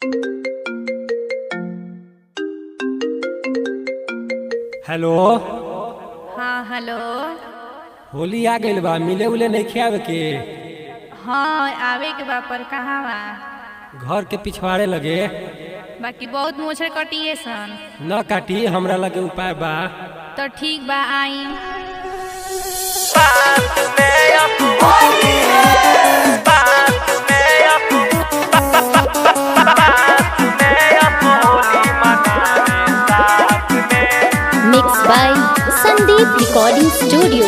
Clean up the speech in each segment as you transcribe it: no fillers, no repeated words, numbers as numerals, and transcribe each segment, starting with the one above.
Hello. हाँ hello. Holi आ गइल बा, मिले उले नहीं खियावे के? हाँ आवे के बा पर कहाँ बा? घर के पिछवाड़े लगे। बाकी बहुत मोछर कटिए सन। न काटी, हमरा लगे उपाय बा। तो ठीक बा आई। Mixed by Sandeep Recording Studio.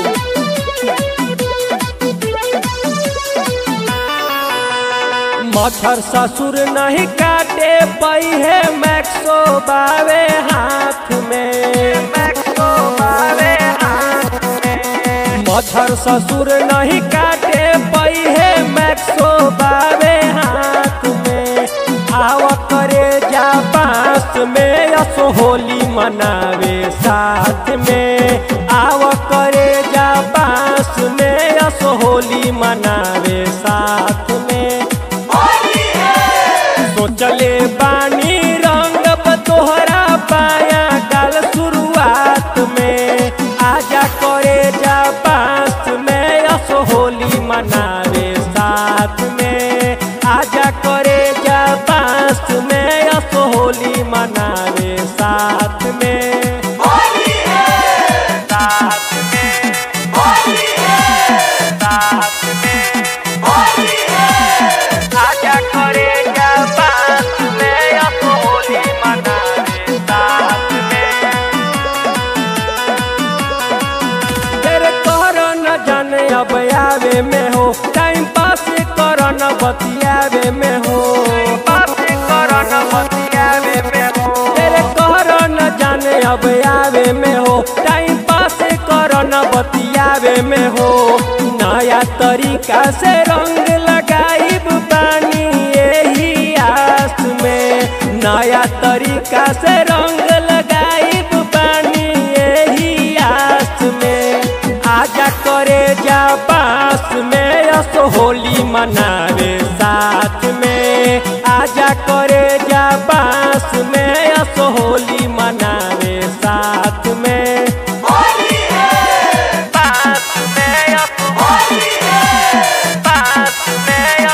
मच्छर ससुर नहीं काटे पई है, मैक्सो बावे हाथ में। मच्छर ससुर नहीं काटे पई है, मैक्सो बावे हाथ में। आव करे जा पास में, असो होली मनावे साथ में। आव करे जा पास में, असो होली मनावे साथ में। सोचले बानी रंग तोहरा पाया डाल शुरुआत में। आजा करे जा पास में, असो होली मनावे साथ में। आजा करे जा पास में, असो होली मनावे साथ में। साथ में साथ में आजा करे जा पास में, असो होली मनावे साथ में। तेरे कर न जाने अब आवे में हो, टाइम पास कर न बतियावे में हो। तेरे कर न जाने अब आवे में हो, टाइम पास कर न बतियावे में हो। नया तरीका से रंग लगाइब बानी यही आस में। नया तरीका से रंग लगाइब बानी यही आस में। आजा करे जा पास में, असो होली मनावे साथ में। आजा करे जा पास में, असो होली मनावे साथ में। पास में पास में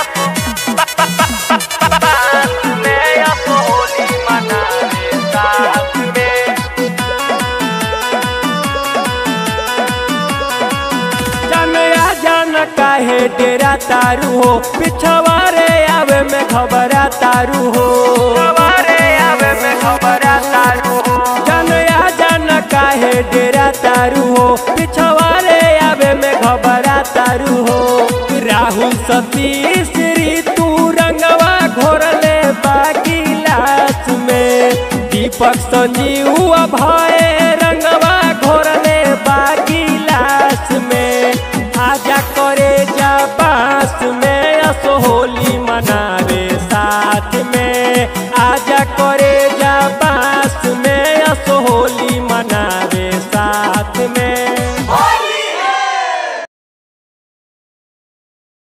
पास में असो होली मनावे साथ में। जनया जन काहे डेरा तारू हो, पिछवारे आवे में घबरा तारू हो। जनया जन काहे डेरा तारू हो, पिछवारे आवे में घबरा तारू हो। राहुल सतीश ऋतु रंगवा घोरले बागी लाश में। दीपक संजीव भय रंगवा घोरले बागी लाश में। आजा करे जा पास में, असो होली मनावे साथ में। आजा करे